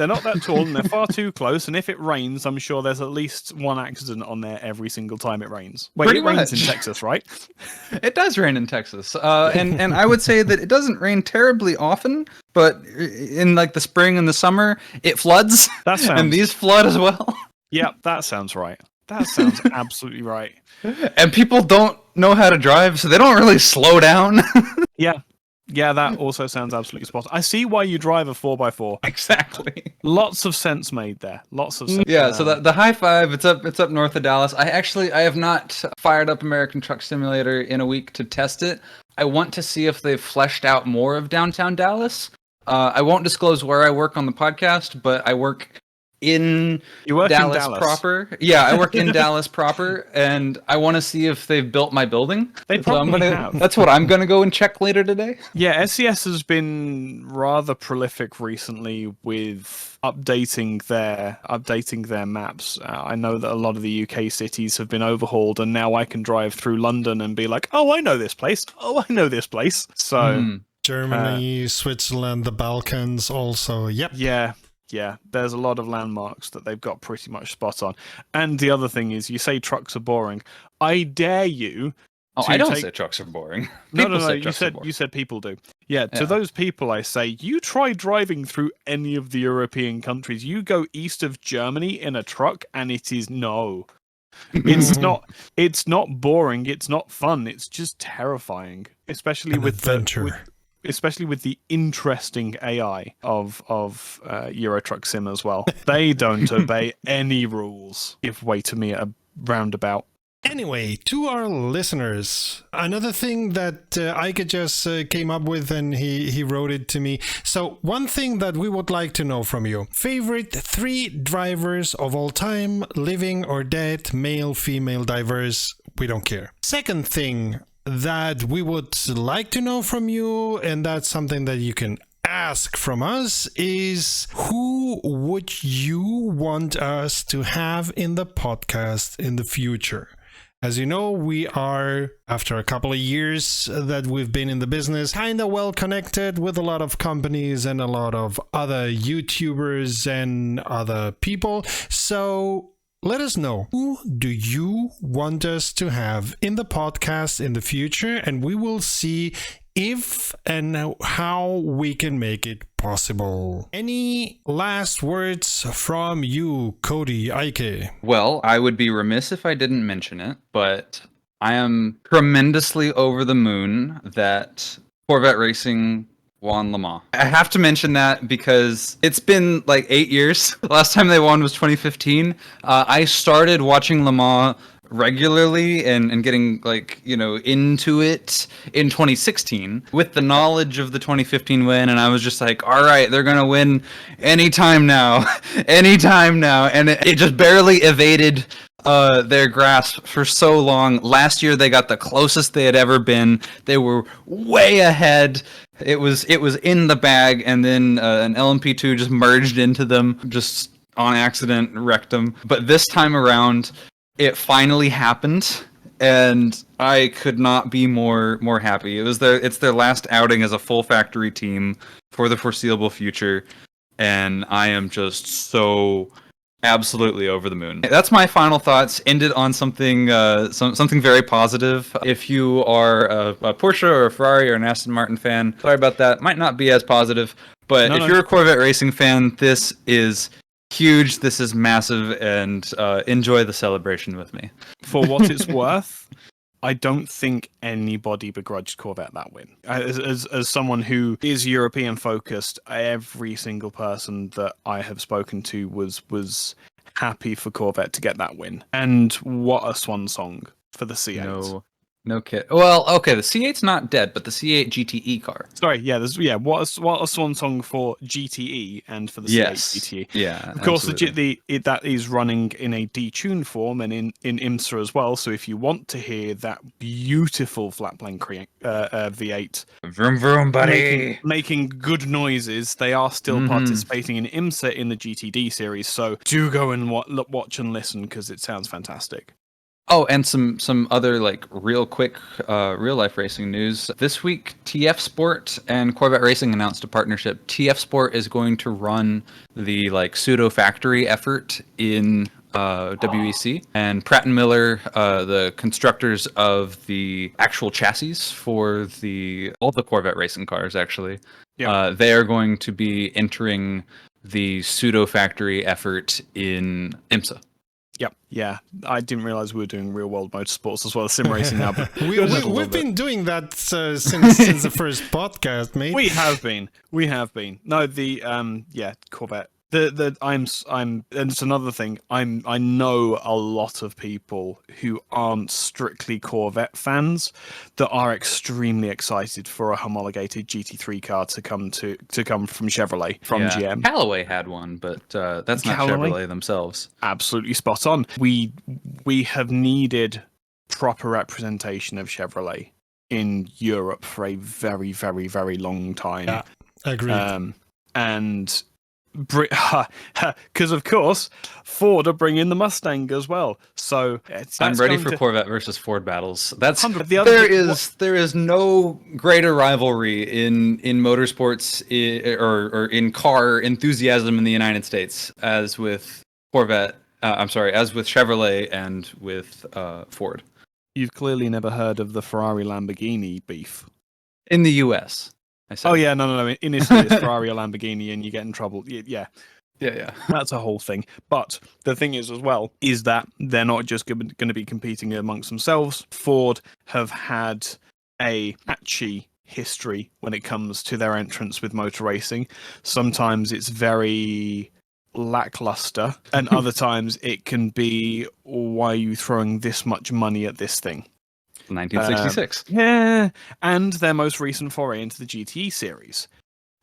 not that tall, and they're far too close. And if it rains, I'm sure there's at least one accident on there every single time it rains. Wait, Pretty it rains much. in Texas, right? It does rain in Texas, and I would say that it doesn't rain terribly often, but in like the spring and the summer, it floods. And these flood as well. Yep, that sounds right. That sounds absolutely right. And people don't know how to drive, so they don't really slow down. Yeah, that also sounds absolutely spot on. I see why you drive a 4x4. Exactly. Lots of sense made there. Lots of sense. Yeah, so the High Five, it's up north of Dallas. I have not fired up American Truck Simulator in a week to test it. I want to see if they've fleshed out more of downtown Dallas. I won't disclose where I work on the podcast, but I work in Dallas proper. Yeah, I work in Dallas proper, and I want to see if they've built my building. They probably have. That's what I'm going to go and check later today. Yeah, SES has been rather prolific recently with updating their maps. I know that a lot of the UK cities have been overhauled, and now I can drive through London and be like, oh, I know this place. Oh, I know this place. So Germany, Switzerland, the Balkans also. Yep. Yeah, there's a lot of landmarks that they've got pretty much spot on. And the other thing is, you say trucks are boring. I dare you. Oh, I don't say trucks are boring. No. You said people do. Yeah, to those people, I say you try driving through any of the European countries. You go east of Germany in a truck, and it is no. It's not. It's not boring. It's not fun. It's just terrifying, especially with the interesting AI of Euro Truck Sim as well. They don't obey any rules. Give way to me at a roundabout. Anyway, to our listeners, another thing that Ike just came up with, and he wrote it to me. So one thing that we would like to know from you: favorite 3 drivers of all time, living or dead, male, female, diverse, we don't care. Second thing that we would like to know from you, and that's something that you can ask from us, is who would you want us to have in the podcast in the future? As you know, we are, after a couple of years that we've been in the business, kind of well connected with a lot of companies and a lot of other YouTubers and other people. So let us know, who do you want us to have in the podcast in the future? And we will see if and how we can make it possible. Any last words from you, Cody Ike? Well, I would be remiss if I didn't mention it, but I am tremendously over the moon that Corvette Racing won Le Mans. I have to mention that because it's been like 8 years. The last time they won was 2015. I started watching Le Mans regularly and getting into it in 2016 with the knowledge of the 2015 win, and I was just like, all right, they're gonna win anytime now. And it just barely evaded their grasp for so long. Last year they got the closest they had ever been. They were way ahead. It was in the bag, and then an LMP2 just merged into them, just on accident, wrecked them. But this time around, it finally happened, and I could not be more happy. It's their last outing as a full factory team for the foreseeable future, and I am just so absolutely over the moon. That's my final thoughts. Ended on something something very positive. If you are a Porsche or a Ferrari or an Aston Martin fan, sorry about that. Might not be as positive, but if you're a Corvette racing fan, this is huge, this is massive, and enjoy the celebration with me. For what it's worth, I don't think anybody begrudged Corvette that win. As someone who is European focused, every single person that I have spoken to was happy for Corvette to get that win. And what a swan song for the C8. No kid. Well, okay, the C8's not dead, but the C8 GTE car. Sorry, what a swan song for GTE and for the C8 GTE. Yeah, of course, that is running in a detuned form and in IMSA as well. So if you want to hear that beautiful flat plane V8, vroom vroom, buddy, making good noises, they are still participating in IMSA in the GTD series. So do go and watch and listen, because it sounds fantastic. Oh, and some other real quick real life racing news. This week, TF Sport and Corvette Racing announced a partnership. TF Sport is going to run the pseudo factory effort in WEC, and Pratt & Miller, the constructors of the actual chassis for all the Corvette racing cars, actually, they are going to be entering the pseudo factory effort in IMSA. Yep. Yeah, I didn't realize we were doing real world motorsports as well as sim racing now. But we've been doing that since the first podcast, mate. We have been. No, the Corvette. I'm and it's another thing. I know a lot of people who aren't strictly Corvette fans that are extremely excited for a homologated GT3 car to come from Chevrolet, from GM. Callaway had one, but that's not Chevrolet themselves. Absolutely spot on. We have needed proper representation of Chevrolet in Europe for a very, very, very long time. Yeah, agreed. And because of course Ford are bringing the Mustang as well, so I'm ready for Corvette versus Ford battles. There is no greater rivalry in motorsports or in car enthusiasm in the United States as with Corvette. As with Chevrolet and with Ford. You've clearly never heard of the Ferrari Lamborghini beef in the US. Oh yeah, no. In Italy, it's Ferrari or Lamborghini, and you get in trouble. Yeah. That's a whole thing. But the thing is, as well, is that they're not just going to be competing amongst themselves. Ford have had a patchy history when it comes to their entrance with motor racing. Sometimes it's very lackluster, and other times it can be, why are you throwing this much money at this thing? 1966. And their most recent foray into the GTE series.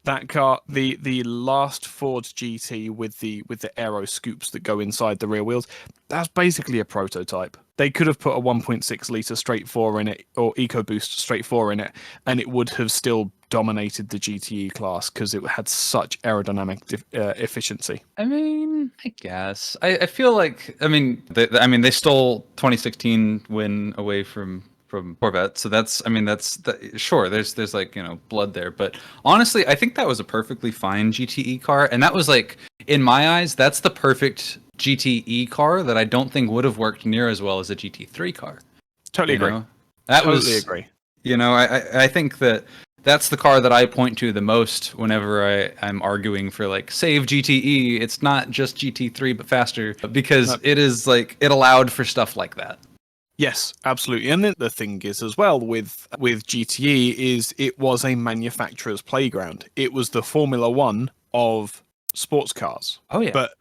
That car, the last Ford GT with the aero scoops that go inside the rear wheels, that's basically a prototype. They could have put a 1.6 litre straight 4 in it, or EcoBoost straight 4 in it, and it would have still dominated the GTE class because it had such aerodynamic efficiency. I mean, I guess I feel like they stole 2016 win away from Corvette, so that's sure. There's like blood there, but honestly, I think that was a perfectly fine GTE car, and that was like in my eyes, that's the perfect GTE car that I don't think would have worked near as well as a GT3 car. Totally agree. Agree. I think that's the car that I point to the most whenever I'm arguing for like save GTE. It's not just GT3 but faster, because it is like it allowed for stuff like that. Yes, absolutely. And the thing is as well with GTE is it was a manufacturer's playground. It was the Formula One of sports cars. Oh yeah. But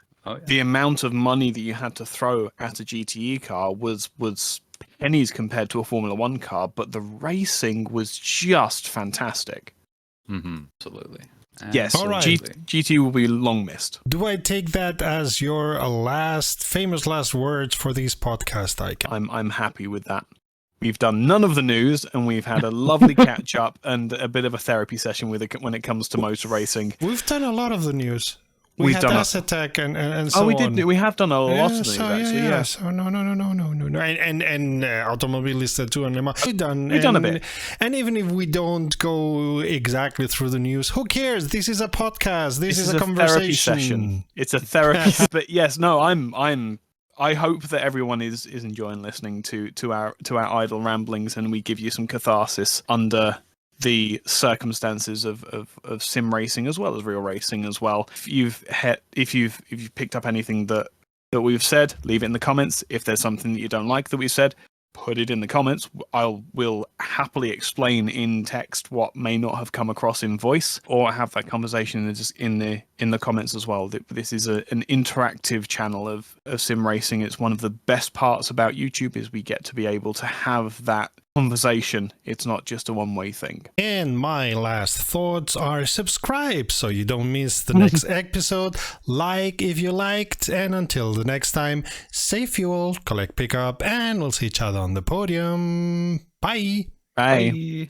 the amount of money that you had to throw at a GTE car was pennies compared to a Formula One car, but the racing was just fantastic. Mm-hmm. Absolutely. Yes, all right. GT will be long missed. Do I take that as your famous last words for this podcast, Ike? I'm happy with that. We've done none of the news, and we've had a lovely catch up and a bit of a therapy session with it when it comes to motor racing. We've done a lot of the news. We had Asset Tech and so on. Oh, we did. We have done a lot of these, actually. Yeah. So no. And Automobilista too. We've done a bit. And even if we don't go exactly through the news, who cares? This is a podcast. This is a conversation. Therapy session. It's a therapy. But yes, no, I hope that everyone is enjoying listening to our idle ramblings, and we give you some catharsis under the circumstances of sim racing as well as real racing as well. If you've picked up anything that we've said, leave it in the comments. If there's something that you don't like that we've said, put it in the comments. Will happily explain in text what may not have come across in voice, or have that conversation in the comments as well. This is an interactive channel of sim racing. It's one of the best parts about YouTube is we get to be able to have that conversation. It's not just a one-way thing. And my last thoughts are subscribe so you don't miss the next episode. Like if you liked, and until the next time, save fuel, collect pickup, and we'll see each other on the podium. Bye. Bye.